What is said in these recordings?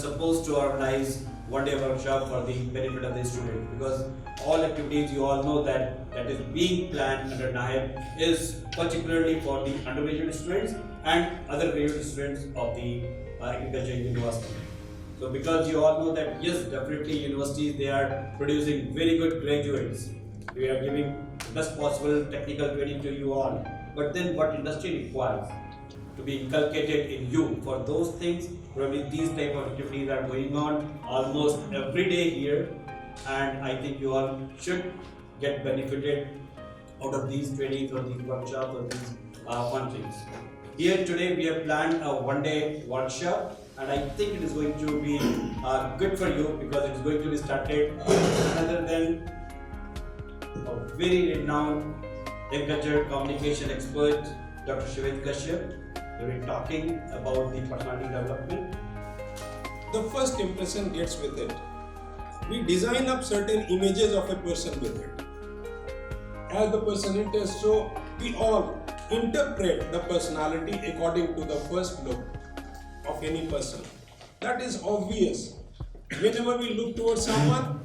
supposed to organize one-day workshop for the benefit of the student, because all activities you all know that is being planned under NAHEP is particularly for the undergraduate students and other graduate students of the agriculture university. So because you all know that yes, definitely universities, they are producing very good graduates. We are giving the best possible technical training to you all. But then what industry requires to be inculcated in you for those things, probably these type of activities are going on almost every day here, and I think you all should get benefited out of these trainings or these workshops or these functions. Here today we have planned a one-day workshop, and I think it is going to be good for you because it is going to be started rather than a very renowned agriculture communication expert, Dr. Shveta Kashyap. We will be talking about the personality development. The first impression gets with it. We design up certain images of a person with it. As the person enters, so we all interpret the personality according to the first look of any person. That is obvious. Whenever we look towards someone,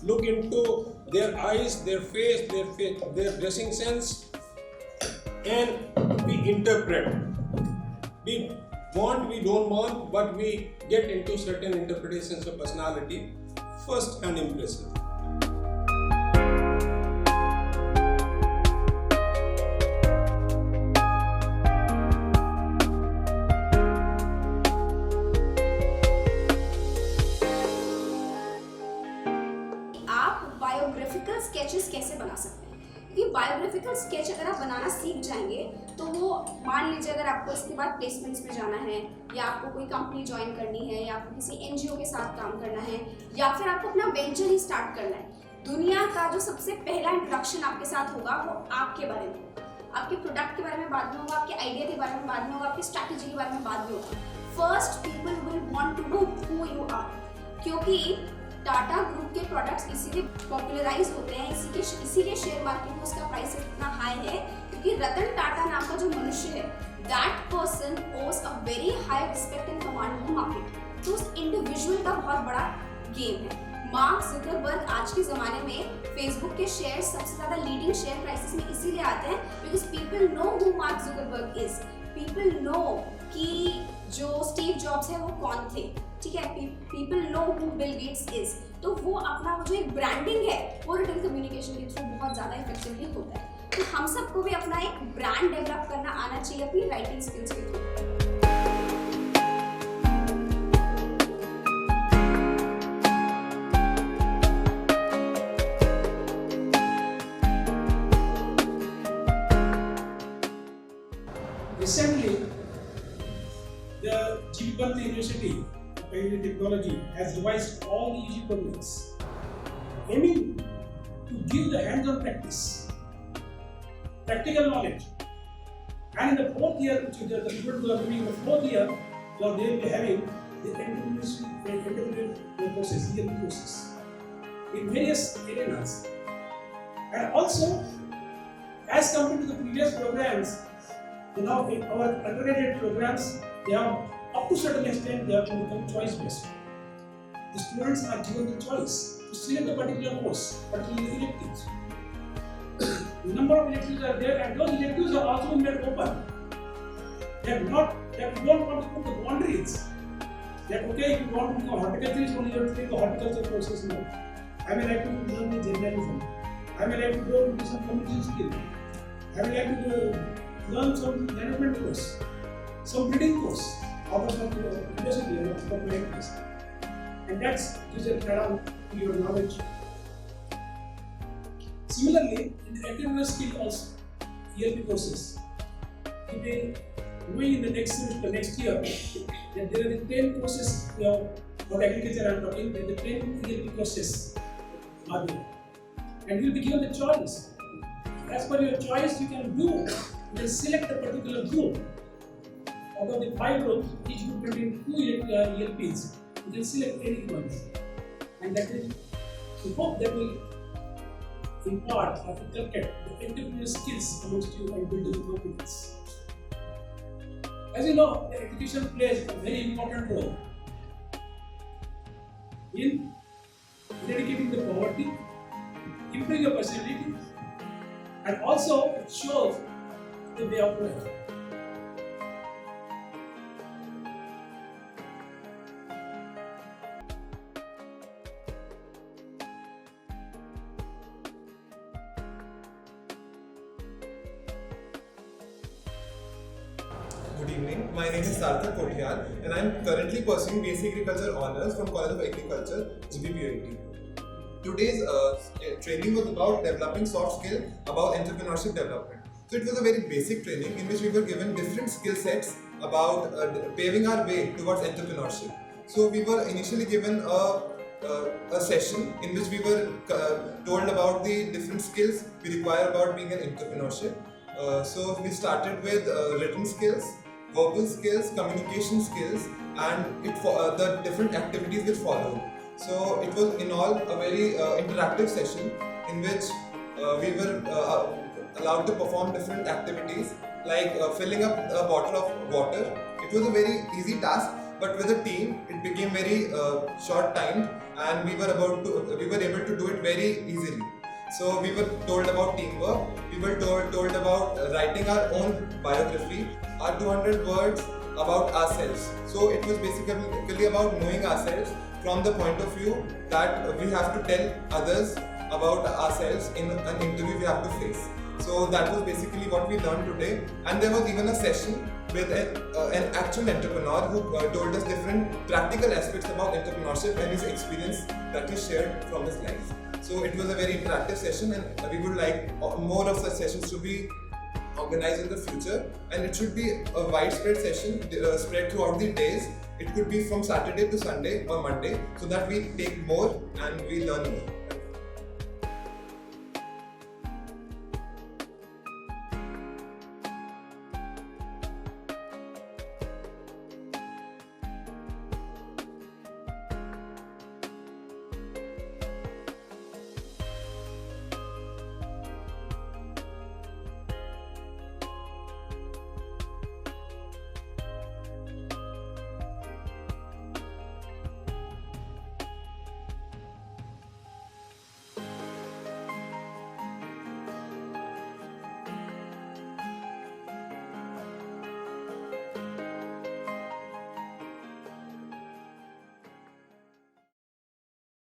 look into their eyes, their face, their dressing sense, and we interpret. We want, we don't want, but we get into certain interpretations of personality, first hand impression. आप biographical sketches कैसे बना सकते हैं? कि biographical sketch अगर आप बनाना सीख जाएंगे तो वो मान लीजिए अगर आपको इसके बाद प्लेसमेंट्स में जाना है, या आपको कोई कंपनी ज्वाइन करनी है, या आपको किसी एनजीओ के साथ काम करना है, या फिर आपको अपना वेंचर ही स्टार्ट करना है, दुनिया का जो सबसे पहला इंट्रोडक्शन आपके साथ होगा वो आपके बारे में, आपके प्रोडक्ट के बारे में बाद में होगा, आपके आइडिया के बारे में बाद में होगा, आपकी स्ट्रैटेजी के बारे में बाद में होगा. First people will want to know who you are, क्योंकि टाटा ग्रुप के प्रोडक्ट्स इसीलिए पॉपुलराइज होते हैं, इसीलिए शेयर मार्केट में उसका प्राइस इतना हाई है, क्योंकि रतन टाटा नाम का जो मनुष्य है, दैट पर्सन ओज a very high respect and command in the market. तो उस इंडिविजुअल का बहुत बड़ा गेम है. मार्क जुकरबर्ग आज के ज़माने में फेसबुक के शेयर सबसे ज़्यादा लीडिंग शेयर प्राइसेस में इसीलिए आते हैं because people know who mark Zuckerberg is. People know कि जो स्टीव जॉब्स है वो कौन थे, ठीक है. People know who Bill Gates is. तो वो अपना वो जो एक ब्रांडिंग है वो रिटन कम्युनिकेशन के थ्रू बहुत ज़्यादा इफेक्टिवली होता है. तो हम सबको भी अपना एक ब्रांड डेवलप करना आना चाहिए अपनी राइटिंग स्किल्स के through. Recently, the G.P. Pant University of Technology has revised all the UG programs, aiming to give the hands-on practice, practical knowledge. And in the fourth year, which is the people who are doing the fourth year, so they will be having the entrepreneurial courses, ELP courses, in various arenas. And also, as compared to the previous programs, now in our undergraduate programs, they have up to certain extent they have to become choice based. The students are given the choice to select a particular course, particular electives. The number of electives are there, and those electives are also made open. They are not that we don't want to put the boundaries. That okay, if you want to become horticulturist, only you have to take the horticulture courses. No, I may like to learn the journalism. I may like to go into some communication skill. I may like to learn some management course, some breeding course out of the university and of the place. And that's gives a around to your knowledge. Similarly, in the entrepreneurial skill also, ELP courses, you will knowing in the next semester, next year, that there are the 10 courses for agriculture I'm talking, there are the 10 ELP courses are there. And you will be given the choice. As per your choice, you can do. You can select a particular group. Out of the 5 groups, each group contains 2 ELPs. You can select any one. And that will, we hope that will impart or inculcate the entrepreneurial skills amongst you and build the confidence. As you know, the education plays a very important role in eradicating the poverty, improving your personality, and also it shows the way of life. Good evening. My name is Sarthak Kothiyal and I am currently pursuing BSc Agriculture Honours from College of Agriculture, GBPUIT. Today's training was about developing soft skill about entrepreneurship development. So it was a very basic training in which we were given different skill sets about paving our way towards entrepreneurship. So we were initially given a session in which we were told about the different skills we require about being an entrepreneurship. So we started with written skills, verbal skills, communication skills, and the different activities which followed. So it was in all a very interactive session in which we were allowed to perform different activities like filling up a bottle of water. It was a very easy task, but with a team it became very short-timed, and we were able to do it very easily. So we were told about teamwork, we were told about writing our own biography, our 200 words about ourselves. So it was basically about knowing ourselves from the point of view that we have to tell others about ourselves in an interview we have to face. So that was basically what we learned today, and there was even a session with an actual entrepreneur who told us different practical aspects about entrepreneurship and his experience that he shared from his life. So it was a very interactive session, and we would like more of such sessions to be organized in the future, and it should be a widespread session spread throughout the days. It could be from Saturday to Sunday or Monday, so that we take more and we learn more.